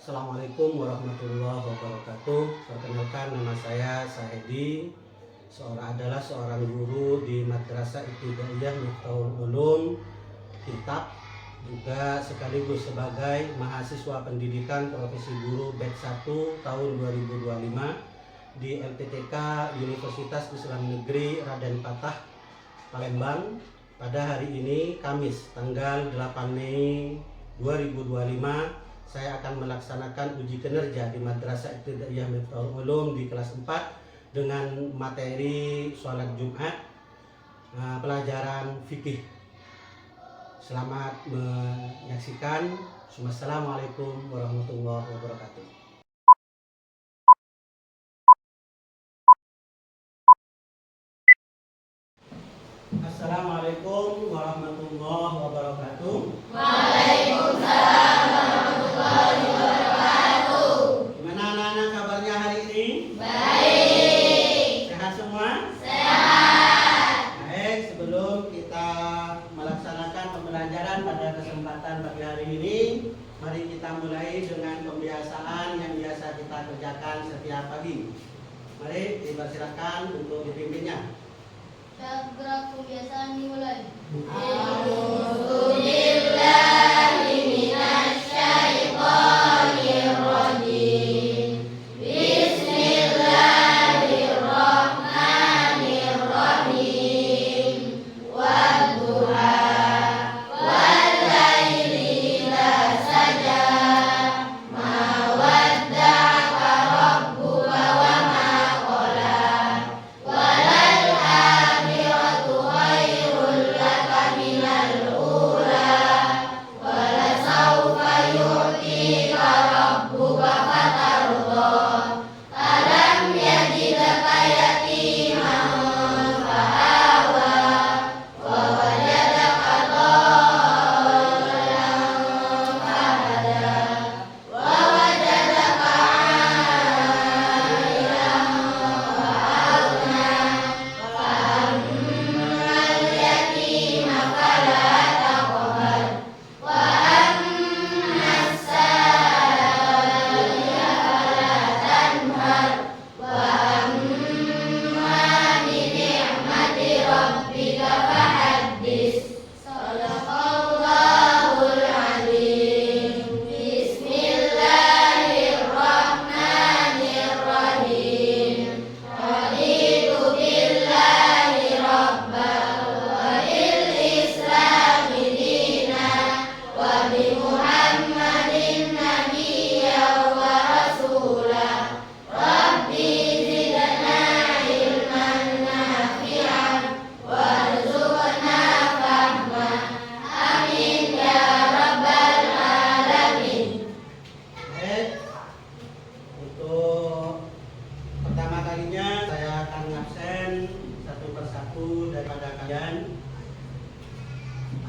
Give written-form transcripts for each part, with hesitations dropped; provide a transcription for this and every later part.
Assalamualaikum warahmatullahi wabarakatuh. Perkenalkan, nama saya Sahedi. Adalah seorang guru di Madrasah Ibtidaiyah Miftahul Ulum Kitab, juga sekaligus sebagai mahasiswa pendidikan profesi guru batch 1 tahun 2025 di LPTK Universitas Islam Negeri Raden Patah, Palembang. Pada hari ini, Kamis, tanggal 8 Mei 2025, saya akan melaksanakan uji kinerja di Madrasah Ibtidaiyah Miftahul Ulum di kelas 4 dengan materi sholat Jumat, pelajaran fikih. Selamat menyaksikan. Wassalamualaikum warahmatullahi wabarakatuh. Assalamualaikum warahmatullahi wabarakatuh. Waalaikumsalam warahmatullahi wabarakatuh. Gimana anak-anak kabarnya hari ini? Baik. Sehat semua? Sehat. Baik, sebelum kita melaksanakan pembelajaran pada kesempatan pagi hari ini, mari kita mulai dengan pembiasaan yang biasa kita kerjakan setiap pagi. Mari dipersilakan untuk dipimpinnya. Gerak pembiasaan dimulai.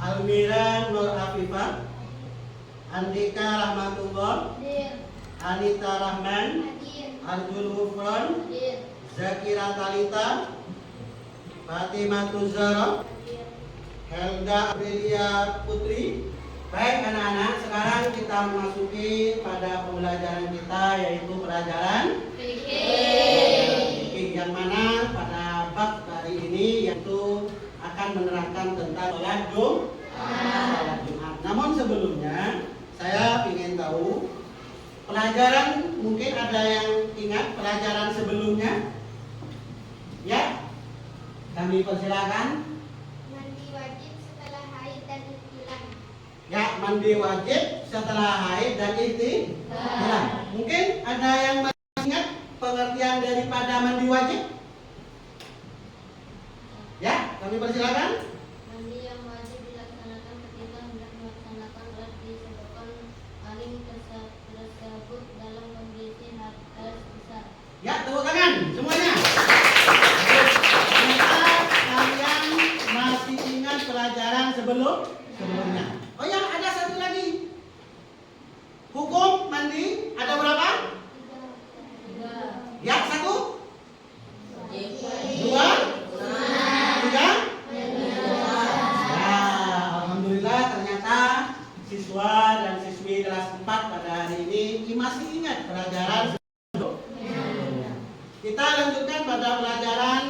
Almira Nur Afifah, Andika Rahmatullah, Anita Rahman, Arjun Ufron, Zakira Talita, Fatimah Tuzara, Helda Aprilia Putri. Baik anak-anak, sekarang kita memasuki pada pembelajaran kita, yaitu pelajaran fikih, yang mana pada bab hari ini yaitu akan menerangkan tentang sholat Jumat. Namun sebelumnya saya ingin tahu pelajaran, mungkin ada yang ingat pelajaran sebelumnya? Ya, kami persilakan. Mandi wajib setelah haid dan ihtilam. Ya, mandi wajib setelah haid dan ihtilam. Mungkin ada yang masih ingat pengertian daripada mandi wajib? Ya, kami persilakan. Mandi yang wajib dilaksanakan ketika hendak melaksanakan sholat disebabkan paling tersebut dalam kondisi hadas besar. Ya, tepuk tangan semuanya. Ternyata kalian masih ingat pelajaran sebelumnya. Oh ya, ada satu lagi. Hukum mandi ada berapa? Ya, 1, 2, 3. Ya, alhamdulillah ternyata siswa dan siswi kelas 4 pada hari ini pelajaran sebelumnya. Kita lanjutkan pada pelajaran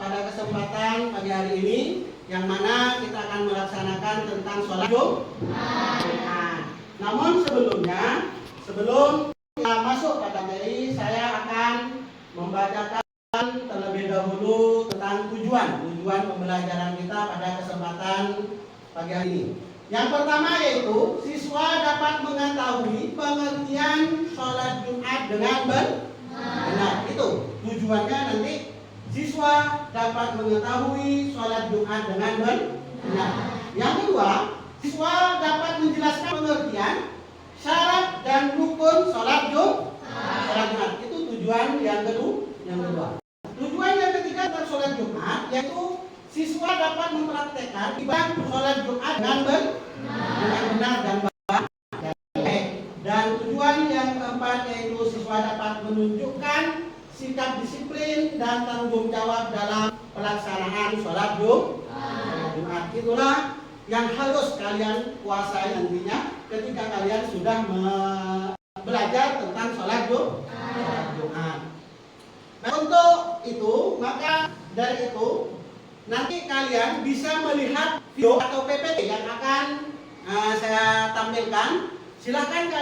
pada kesempatan pagi hari ini, yang mana kita akan melaksanakan tentang sholat Jumat. Namun sebelumnya, sebelum kita masuk pada materi, saya akan membacakan terlebih dahulu tentang tujuan pembelajaran kita pada kesempatan pagi hari ini. Yang pertama yaitu siswa dapat mengetahui pengertian sholat Jumat dengan benar. Itu tujuannya, nanti siswa dapat mengetahui sholat Jumat dengan benar. Yang kedua, siswa dapat menjelaskan pengertian syarat dan rukun sholat Jumat. Itu tujuan yang kedua. Tujuan yang ketiga tentang sholat Jumat yaitu siswa dapat mempraktekkan ibadah sholat Jumat dengan benar dan baik. Dan tujuan yang keempat yaitu siswa dapat menunjukkan sikap disiplin dan tanggung jawab dalam pelaksanaan sholat Jumat. Itulah yang harus kalian kuasai nantinya ketika kalian sudah belajar tentang sholat Jumat. Nah, untuk itu, maka dari itu nanti kalian bisa melihat video atau PPT yang akan saya tampilkan. Silakan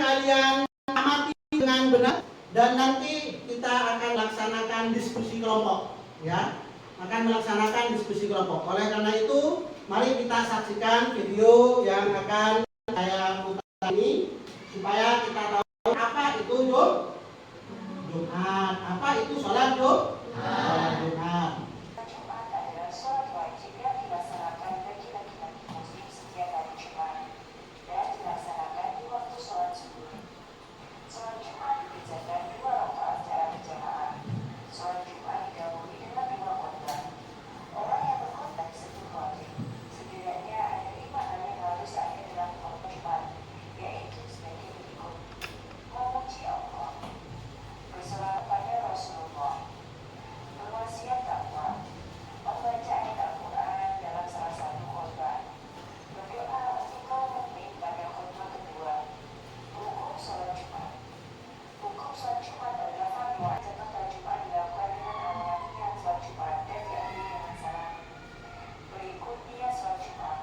kalian amati dengan benar, dan nanti kita akan laksanakan diskusi kelompok, ya. Akan melaksanakan diskusi kelompok. Oleh karena itu, mari kita saksikan video yang akan saya putar ini supaya kita tahu apa itu Jumat, apa itu sholat Jumat. Jumat adalah sholat wajib yang dilaksanakan bagi laki-laki muslim setiap hari Jumat dan dilaksanakan di waktu sholat subuh. Sholat Jumat dikerjakan 2 rakaat secara berjamaah. Sholat Jumat didahului dengan 2 khotbah. Orang yang berkhotbah disebut khatib. Setidaknya ada 5 hal yang harus ada dalam khotbah Jumat, yaitu sebagai berikut: memuji Allah, bersolawat pada Rasulullah, berwasiat takwa, membaca ayat Al-Quran dalam salah satu khotbah, berdoa untuk kaum mukmin pada khotbah kedua. Hukum sholat Jumat. Hukum sholat Jumat adalah fardu ain. Setelah Jumat dilakukan dengan awal niat sholat Jumat dan diakhiri dengan salam. Berikut niat sholat Jumat.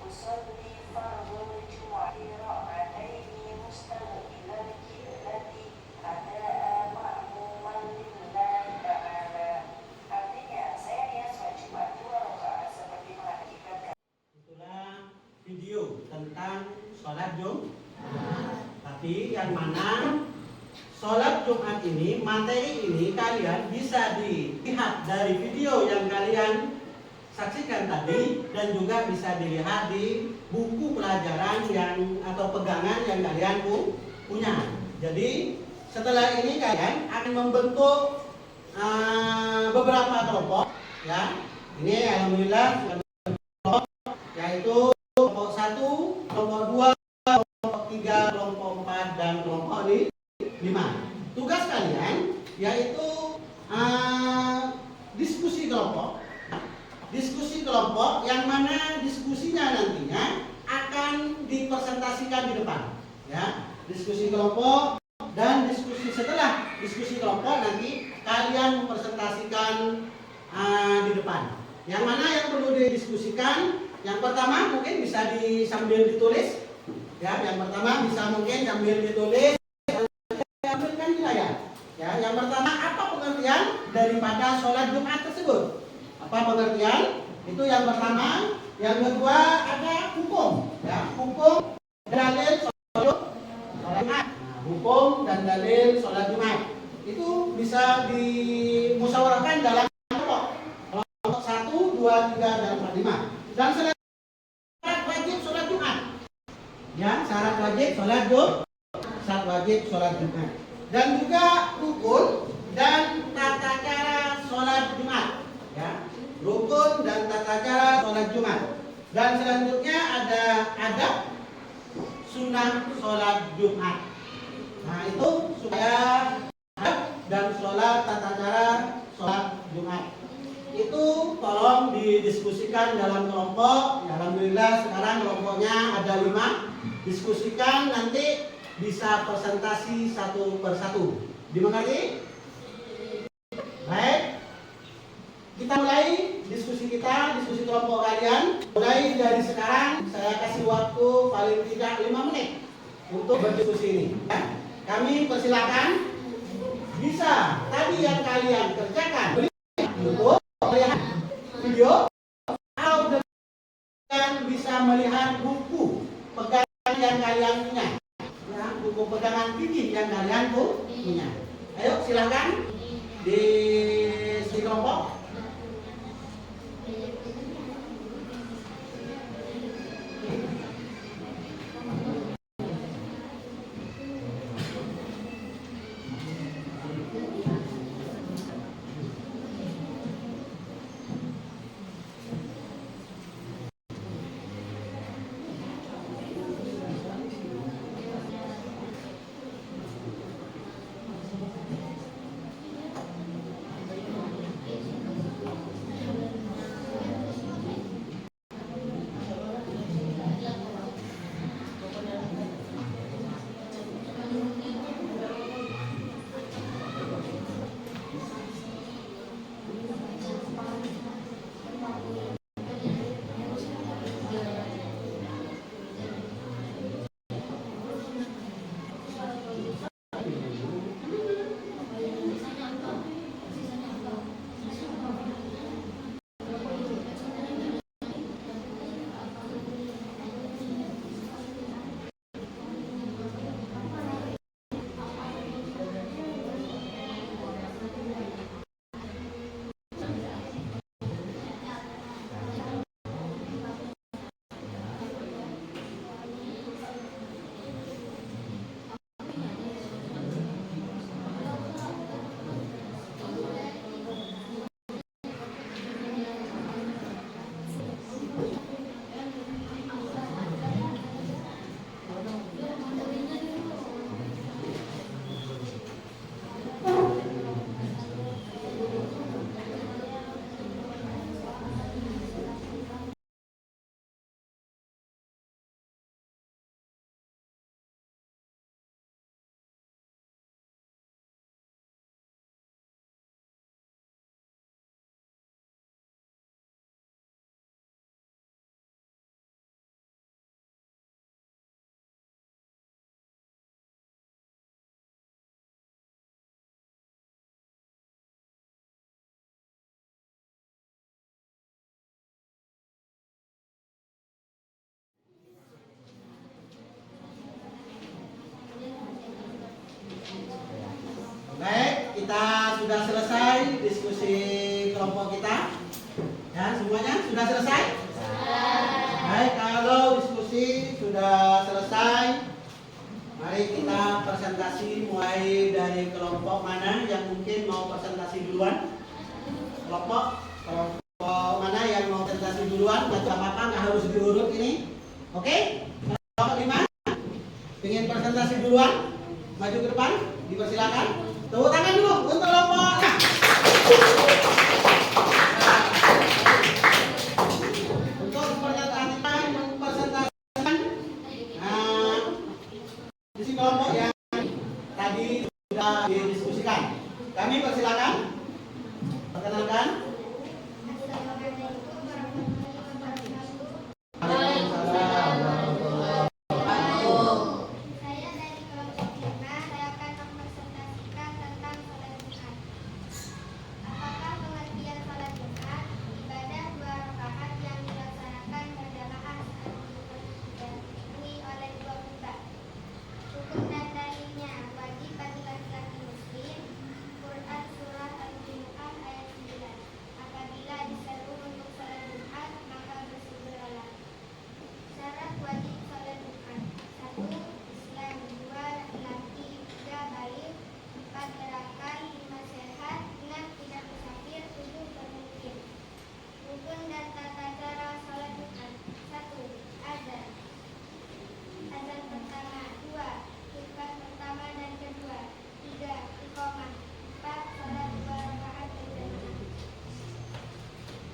Usolli fardhu Jum'ati ra'ataini mustaqbilal qiblati ada ma'muman lillahi ta'ala. Artinya, saya niat sholat Jumat 2 rakaat seperti menghadap kiblat. Itulah video tentang sholat Jumat. Tapi yang mana sholat Jumat ini, materi ini kalian bisa dilihat dari video yang kalian saksikan tadi, dan juga bisa dilihat di buku pelajaran yang atau pegangan yang kalian punya. Jadi setelah ini kalian akan membentuk beberapa kelompok, ya. Ini alhamdulillah kelompok, yaitu kelompok 1, kelompok 2, kelompok 3, kelompok 4, dan kelompok 5. Tugas kalian yaitu diskusi kelompok yang mana diskusinya nantinya akan dipresentasikan di depan, ya. Diskusi kelompok, dan setelah diskusi kelompok nanti kalian mempresentasikan di depan. Yang mana yang perlu didiskusikan? Yang pertama mungkin bisa sambil ditulis, ya. Yang pertama bisa mungkin sambil ditulis, ambilkan di layar. Ya, yang pertama, apa pengertian daripada sholat Jumat tersebut? Apa pengertian? Itu yang pertama. Yang kedua ada hukum, ya. Hukum dalil sholat Jumat. Hukum dan dalil sholat Jumat itu bisa dimusyawarahkan dalam kelompok 1, 2, 3, dan 4, 5. Dan syarat wajib sholat Jumat, ya. Syarat wajib sholat Jumat, dan juga rukun dan tata cara sholat Jumat, ya. Rukun dan tata cara sholat Jumat. Dan selanjutnya ada adab sunnah sholat Jumat. Nah, itu supaya dan sholat tata cara sholat Jumat. itu tolong didiskusikan dalam kelompok. Ya, alhamdulillah sekarang kelompoknya ada 5. Diskusikan, nanti bisa presentasi satu persatu. Dimengerti? Baik. Kita mulai diskusi kelompok kalian. Mulai dari sekarang saya kasih waktu paling tidak 5 menit untuk berdiskusi ini. Ya. Kami persilakan bisa tadi yang kalian kerjakan untuk melihat video atau dengan bisa melihat buku pegangan yang kalian punya, ya, buku pegangan fikih yang kalian punya. Ayo silakan di kelompok. Baik, kita sudah selesai diskusi kelompok kita. Ya, semuanya sudah selesai? Baik, kalau diskusi sudah selesai, mari kita presentasi mulai dari kelompok mana yang mungkin mau presentasi duluan. Kelompok mana yang mau presentasi duluan, nggak apa-apa, nggak harus diurut ini. Oke? Kelompok 5 ingin presentasi duluan, maju ke depan, dipersilakan. Tepuk tangan dulu untuk kelompok. Untuk mempresentasikan isi kelompok yang tadi sudah didiskusikan. Kami persilakan. Perkenalkan.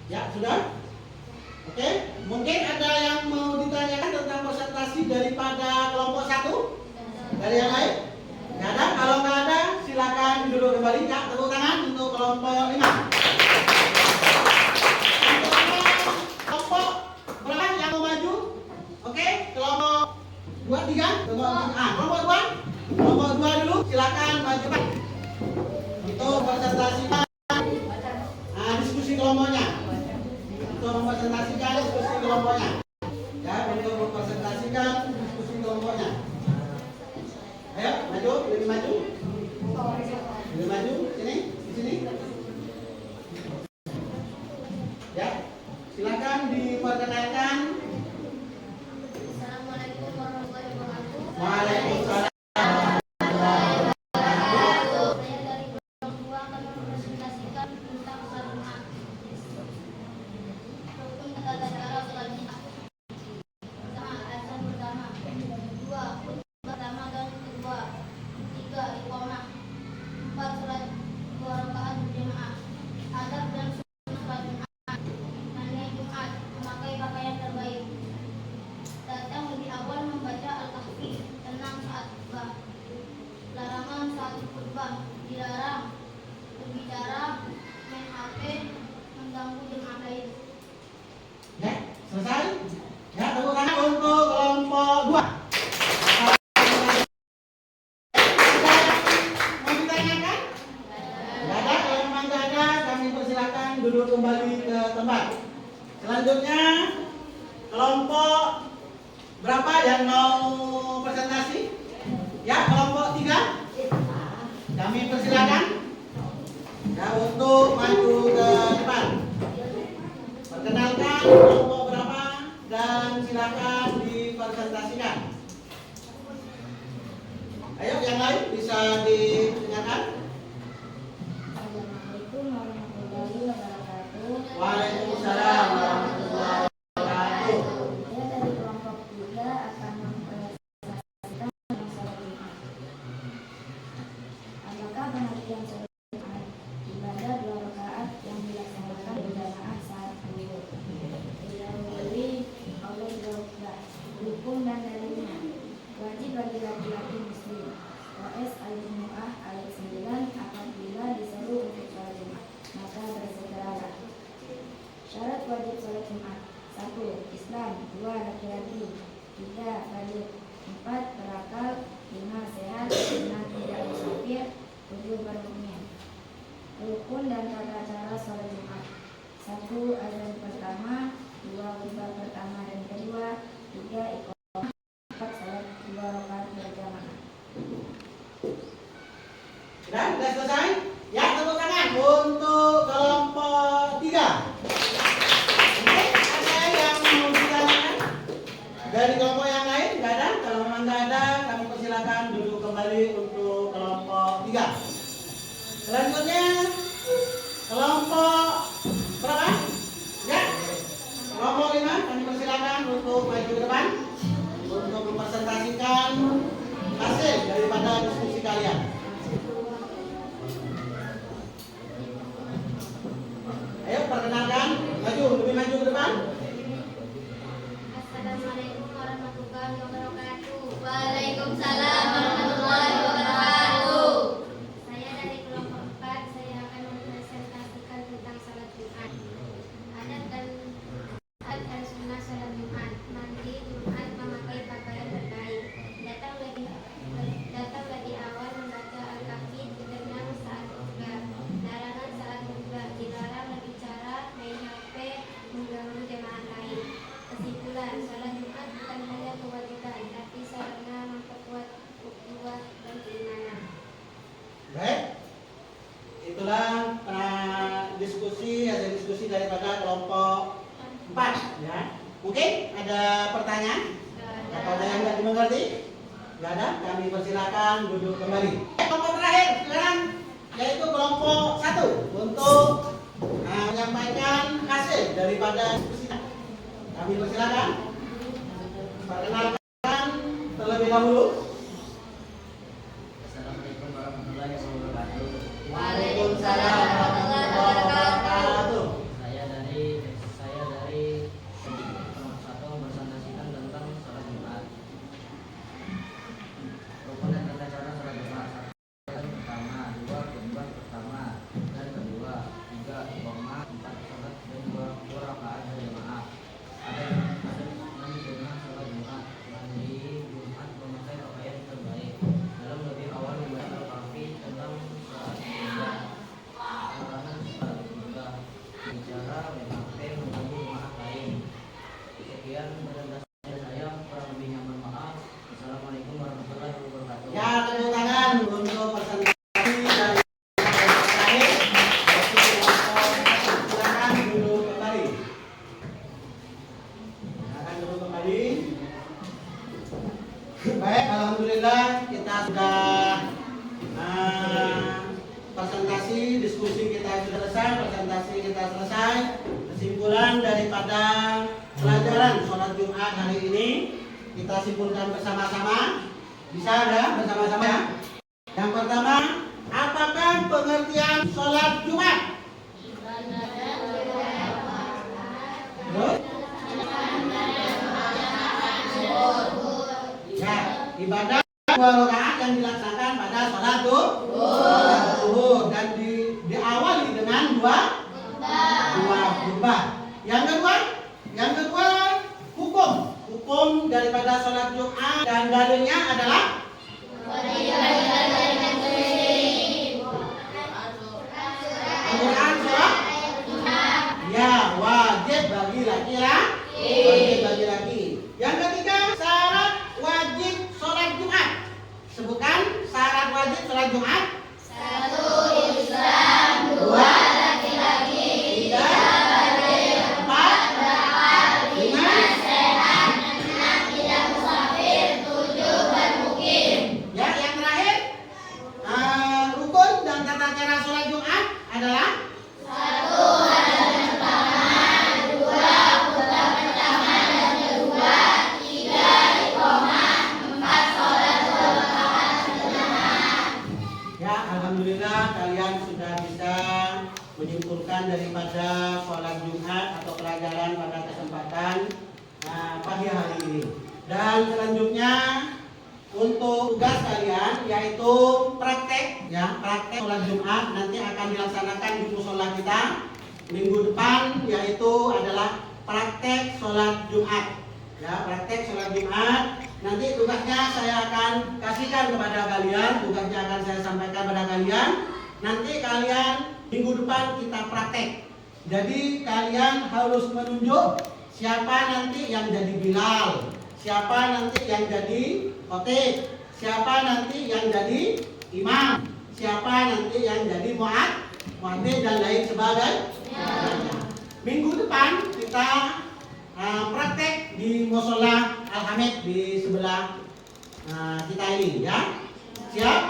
Ya, sudah? Oke, mungkin ada yang mau ditanyakan tentang presentasi daripada kelompok 1? Dari yang lain? Nggak ada? Kalau nggak ada, silakan duduk kembali. Ya, tepuk tangan untuk kelompok 5. Kelompok berapa yang mau maju? Oke, kelompok 2, 3? Kelompok 2? Kelompok 2 dulu, silakan maju. Untuk presentasikan diskusi kelompoknya. Untuk mempresentasikan diskusi kelompoknya. Ya, untuk mempresentasikan diskusi kelompoknya. Ayo, maju, lebih maju. Lebih maju, sini, di sini. Ya, silakan diperkenalkan. Assalamualaikum warahmatullahi wabarakatuh. Waalaikumsalam. Saya dari kelompok 2 akan mempresentasikan tentang salat Jumat. Rukun tata cara salat Jumat. Pertama, azan pertama. 2, khutbah pertama dan kedua. 3, iqamah. 4, salat 2 rakaat berjamaah. Adab dan sunnah salat Jumat. Nanya Jumat, memakai pakaian terbaik. Datang lebih awal membaca Al-Kahfi. Tenang saat khutbah. Larangan saat khutbah. Dilarang berbicara, main HP, mengganggu jemaah lain. Ya, selesai. Ya, tepuk tangan untuk kelompok 2. Mau ditanyakan? Nggak ada. Kalau memang nggak ada, kami persilakan duduk kembali ke tempat. Selanjutnya, kelompok berapa yang mau presentasi? Ya, kelompok 3. Kami persilakan ya untuk maju ke depan. Perkenalkan kelompok berapa dan silakan dipresentasikan. Ayo, yang lain bisa ditanyakan. Assalamualaikum warahmatullahi wabarakatuh. Waalaikumsalam warahmatullahi wabarakatuh. Saya dari kelompok 3 akan mempresentasikan tentang salat Jumat. Apakah pengertian salat Jumat? Ibadah 2 rakaat yang dilaksanakan berjamaah saat zuhur. Didahului oleh 2 khutbah. Hukum dan dalilnya. Wajib bagi laki-laki muslim. OS Al-Jumu'ah ayat 9, apabila diseru untuk salat Jumat, maka bersegeralah. Syarat wajib salat Jumat. 1. Islam. 2. Laki-laki. 3. Balik. 4. Berakal. 5. Sehat. 6. Tidak musafir. 7. Bermukmin. Rukun dan tata cara salat Jumat. 1. Azan pertama. 2. Khutbah pertama dan kedua. 3. Iqamah. 4. Salat 2 rakaat berjamaah. Sudah selesai? Ya, tepuk tangan untuk kelompok 3. Oke, ada yang mau ditanyakan? Dari kelompok yang lain? Nggak ada? Kalau memang nggak ada, kami persilakan duduk kembali untuk kelompok 3. Selanjutnya, kelompok berapa? Ya, kelompok 5, kami persilakan untuk maju ke depan untuk mempresentasikan hasil daripada diskusi kalian. Ayo, perkenalkan, maju, lebih maju ke depan. Assalamualaikum warahmatullahi wabarakatuh. Waalaikumsalam warahmatullahi wabarakatuh. Saya dari kelompok 4, saya akan mempresentasikan tentang salat Jumat. Adab dan sunnah salat Jumat. Mandi Jumat memakai pakaian terbaik. Datang lebih awal membaca Al-Kahfi. Tenang saat khutbah. Larangan saat khutbah. Dilarang berbicara, main HP, mengganggu jemaah lain. Kesimpulan, salat Jumat bukan hanya kewajiban, tapi sarana memperkuat ukhuwah dan keimanan. Baik, itulah hasil diskusi daripada kelompok 4 ya. Mungkin ada pertanyaan? Atau ada yang nggak dimengerti? Nggak ada, kami persilakan duduk kembali. Kelompok terakhir sekarang yaitu kelompok 1 untuk menyampaikan hasil daripada diskusi. Kami persilakan. Perkenalkan terlebih dahulu. Assalamualaikum warahmatullahi wabarakatuh. Waalaikumsalam warahmatullahi wabarakatuh. Saya dari bicara MHP mengganggu jemaah lain. Sekian presentasi saya, kurang lebihnya mohon maaf. Assalamualaikum warahmatullahi wabarakatuh. Ya, tepuk tangan untuk presentasi dari terakhir. Silakan duduk kembali. Silakan duduk kembali. Baik, alhamdulillah kita sudah presentasi, diskusi kita sudah selesai, presentasi kita selesai. Kesimpulan daripada pelajaran sholat Jumat hari ini kita simpulkan bersama-sama. Bisa ada bersama-sama ya? Yang pertama, apakah pengertian sholat Jumat? Terus? Ya, ibadah 2 rakaat yang dilaksanakan pada sholat zuhur dan diawali dengan dua khutbah. Yang kedua hukum daripada sholat Jumat dan dalilnya adalah Al-Quran surah ya, wajib bagi laki-laki. Yang ketiga, syarat wajib sholat Jumat. Sebutkan syarat wajib sholat Jumat. 1. Islam. 2. Laki-laki. 3. Balik. 4. Berakal. 5. Sehat. 6. Tidak musafir. 7. Bermukim. Ya, yang terakhir, rukun dan tata cara sholat Jumat adalah 1. Azan pertama. 2. Khutbah pertama dan kedua. 3. Iqamah. 4. Sholat 2 rakaat berjamaah. ya, alhamdulillah kalian sudah bisa menyimpulkan daripada sholat Jumat atau pelajaran pada kesempatan pagi hari ini. Dan selanjutnya untuk tugas kalian yaitu praktek sholat Jumat nanti akan dilaksanakan di musola kita minggu depan, yaitu adalah praktek sholat Jumat. Ya, praktek sholat Jumat. Nanti tugasnya saya akan kasihkan kepada kalian, tugasnya akan saya sampaikan kepada kalian. Nanti kalian minggu depan kita praktek. Jadi kalian harus menunjuk siapa nanti yang jadi Bilal, siapa nanti yang jadi khotib, siapa nanti yang jadi imam, siapa nanti yang jadi muadzin dan lain sebagainya. Minggu depan kita praktek di musola Al-Hamid di sebelah kita ini ya. Siap?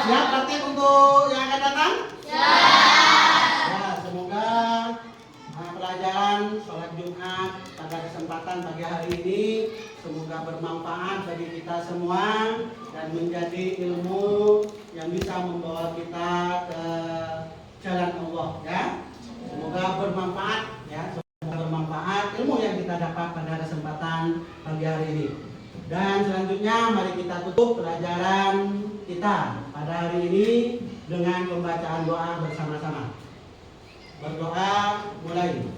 Siap praktek untuk yang akan datang? Ya, semoga pelajaran sholat Jumat pada kesempatan pagi hari ini semoga bermanfaat bagi kita semua dan menjadi ilmu yang bisa membawa kita ke jalan Allah ya. Semoga bermanfaat ya. Bermanfaat ilmu yang kita dapat pada kesempatan pagi hari ini. Dan selanjutnya mari kita tutup pelajaran kita pada hari ini dengan pembacaan doa bersama-sama. Berdoa mulai.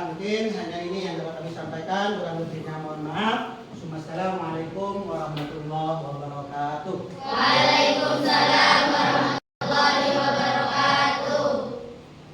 Mungkin hanya ini yang dapat kami sampaikan. Kurang lebihnya mohon maaf. Assalamualaikum warahmatullahi wabarakatuh. Waalaikumsalam.